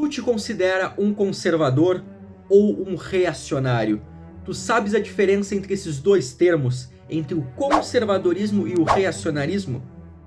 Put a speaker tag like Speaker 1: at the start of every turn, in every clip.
Speaker 1: Tu te considera um conservador ou um reacionário? Tu sabes a diferença entre esses dois termos, entre o conservadorismo e o reacionarismo?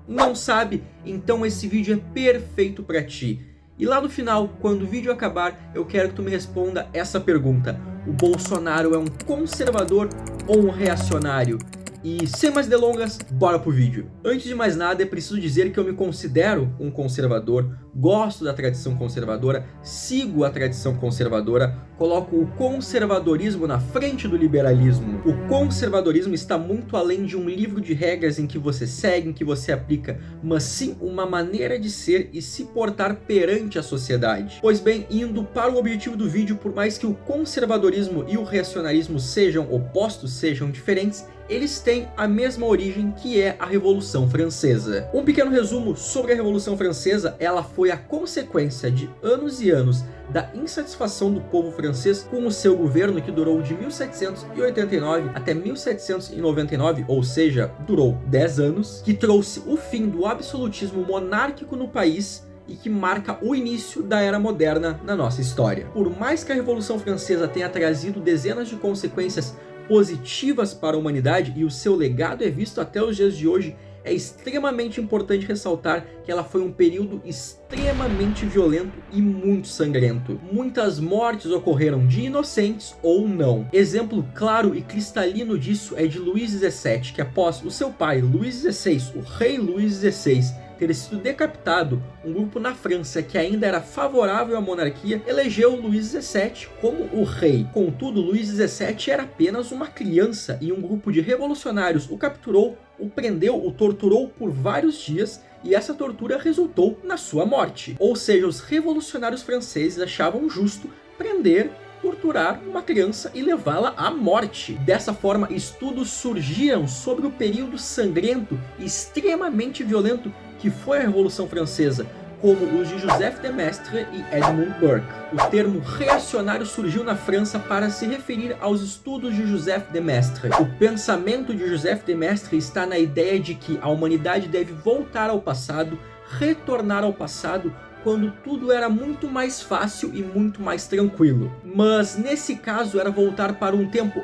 Speaker 1: Não sabe? Então esse vídeo é perfeito para ti. E lá no final, quando o vídeo acabar, eu quero que tu me responda essa pergunta: o Bolsonaro é um conservador ou um reacionário? E sem mais delongas, bora pro vídeo. Antes de mais nada, é preciso dizer que eu me considero um conservador, gosto da tradição conservadora, sigo a tradição conservadora, coloco o conservadorismo na frente do liberalismo. O conservadorismo está muito além de um livro de regras em que você segue, em que você aplica, mas sim uma maneira de ser e se portar perante a sociedade. Pois bem, indo para o objetivo do vídeo, por mais que o conservadorismo e o reacionarismo sejam opostos, sejam diferentes, eles têm a mesma origem, que é a Revolução Francesa. Um pequeno resumo sobre a Revolução Francesa: ela foi a consequência de anos e anos da insatisfação do povo francês com o seu governo, que durou de 1789 até 1799, ou seja, durou 10 anos, que trouxe o fim do absolutismo monárquico no país e que marca o início da era moderna na nossa história. Por mais que a Revolução Francesa tenha trazido dezenas de consequências positivas para a humanidade, e o seu legado é visto até os dias de hoje, é extremamente importante ressaltar que ela foi um período extremamente violento e muito sangrento. Muitas mortes ocorreram de inocentes ou não. Exemplo claro e cristalino disso é de Luís XVII, que após o seu pai Luís XVI, o rei Luís XVI, ter sido decapitado, um grupo na França que ainda era favorável à monarquia elegeu Luís XVII como o rei. Contudo, Luís XVII era apenas uma criança e um grupo de revolucionários o capturou, o prendeu, o torturou por vários dias, e essa tortura resultou na sua morte. Ou seja, os revolucionários franceses achavam justo prender, torturar uma criança e levá-la à morte. Dessa forma, estudos surgiram sobre o período sangrento e extremamente violento que foi a Revolução Francesa, como os de Joseph de Maistre e Edmund Burke. O termo reacionário surgiu na França para se referir aos estudos de Joseph de Maistre. O pensamento de Joseph de Maistre está na ideia de que a humanidade deve voltar ao passado, retornar ao passado, quando tudo era muito mais fácil e muito mais tranquilo. Mas nesse caso era voltar para um tempo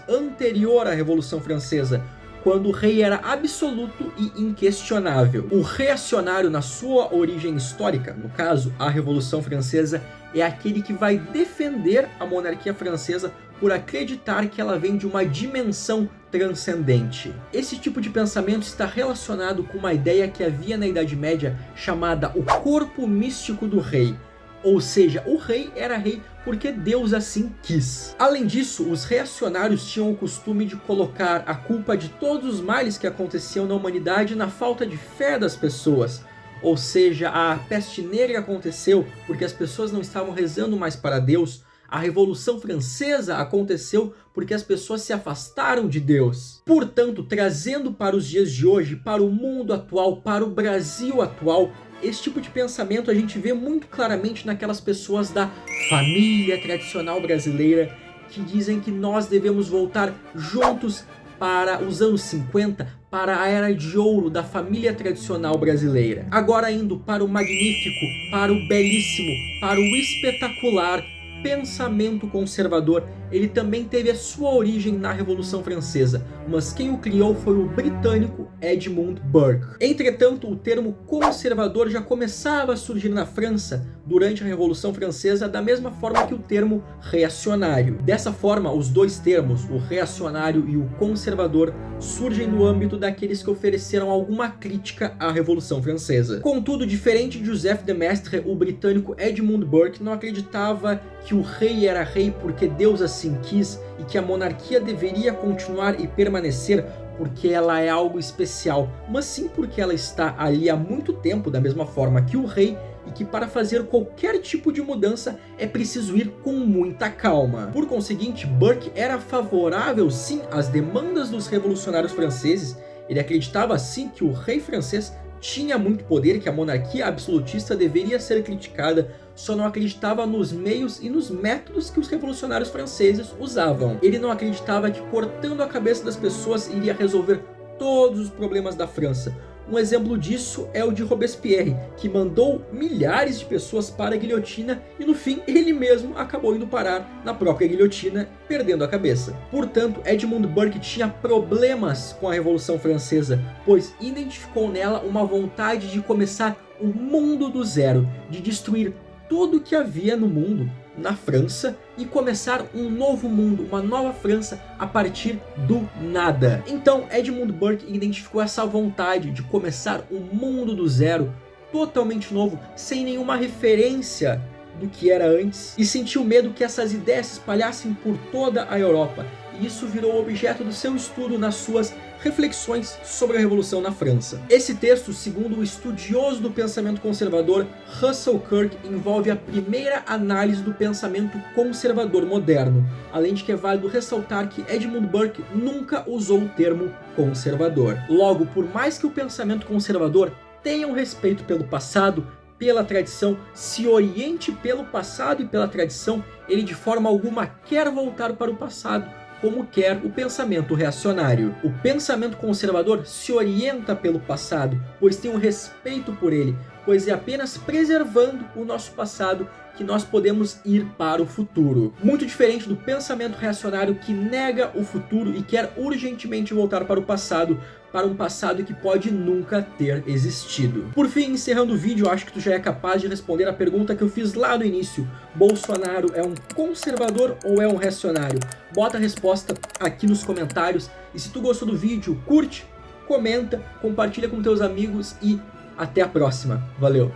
Speaker 1: anterior à Revolução Francesa, quando o rei era absoluto e inquestionável. O reacionário, na sua origem histórica, no caso a Revolução Francesa, é aquele que vai defender a monarquia francesa por acreditar que ela vem de uma dimensão transcendente. Esse tipo de pensamento está relacionado com uma ideia que havia na Idade Média chamada o corpo místico do rei. Ou seja, o rei era rei porque Deus assim quis. Além disso, os reacionários tinham o costume de colocar a culpa de todos os males que aconteciam na humanidade na falta de fé das pessoas. Ou seja, a peste negra aconteceu porque as pessoas não estavam rezando mais para Deus. A Revolução Francesa aconteceu porque as pessoas se afastaram de Deus. Portanto, trazendo para os dias de hoje, para o mundo atual, para o Brasil atual, esse tipo de pensamento a gente vê muito claramente naquelas pessoas da família tradicional brasileira que dizem que nós devemos voltar juntos para os anos 50, para a era de ouro da família tradicional brasileira. Agora indo para o magnífico, para o belíssimo, para o espetacular pensamento conservador, ele também teve a sua origem na Revolução Francesa, mas quem o criou foi o britânico Edmund Burke. Entretanto, o termo conservador já começava a surgir na França durante a Revolução Francesa, da mesma forma que o termo reacionário. Dessa forma, os dois termos, o reacionário e o conservador, surgem no âmbito daqueles que ofereceram alguma crítica à Revolução Francesa. Contudo, diferente de Joseph de Maistre, o britânico Edmund Burke não acreditava que o rei era rei porque Deus assim quis e que a monarquia deveria continuar e permanecer porque ela é algo especial, mas sim porque ela está ali há muito tempo, da mesma forma que o rei, e que para fazer qualquer tipo de mudança é preciso ir com muita calma. Por conseguinte, Burke era favorável sim às demandas dos revolucionários franceses. Ele acreditava sim que o rei francês tinha muito poder, que a monarquia absolutista deveria ser criticada, só não acreditava nos meios e nos métodos que os revolucionários franceses usavam. Ele não acreditava que cortando a cabeça das pessoas iria resolver todos os problemas da França. Um exemplo disso é o de Robespierre, que mandou milhares de pessoas para a guilhotina e no fim ele mesmo acabou indo parar na própria guilhotina, perdendo a cabeça. Portanto, Edmund Burke tinha problemas com a Revolução Francesa, pois identificou nela uma vontade de começar o mundo do zero, de destruir tudo que havia no mundo, na França, e começar um novo mundo, uma nova França a partir do nada. Então Edmund Burke identificou essa vontade de começar um mundo do zero, totalmente novo, sem nenhuma referência do que era antes, e sentiu medo que essas ideias se espalhassem por toda a Europa, e isso virou objeto do seu estudo nas suas reflexões sobre a Revolução na França. Esse texto, segundo o estudioso do pensamento conservador Russell Kirk, envolve a primeira análise do pensamento conservador moderno, além de que é válido ressaltar que Edmund Burke nunca usou o termo conservador. Logo, por mais que o pensamento conservador tenha um respeito pelo passado, pela tradição, se oriente pelo passado e pela tradição, ele de forma alguma quer voltar para o passado, como quer o pensamento reacionário. O pensamento conservador se orienta pelo passado, pois tem um respeito por ele, pois é apenas preservando o nosso passado que nós podemos ir para o futuro. Muito diferente do pensamento reacionário que nega o futuro e quer urgentemente voltar para o passado, para um passado que pode nunca ter existido. Por fim, encerrando o vídeo, acho que tu já é capaz de responder a pergunta que eu fiz lá no início. Bolsonaro é um conservador ou é um reacionário? Bota a resposta aqui nos comentários. E se tu gostou do vídeo, curte, comenta, compartilha com teus amigos e até a próxima. Valeu!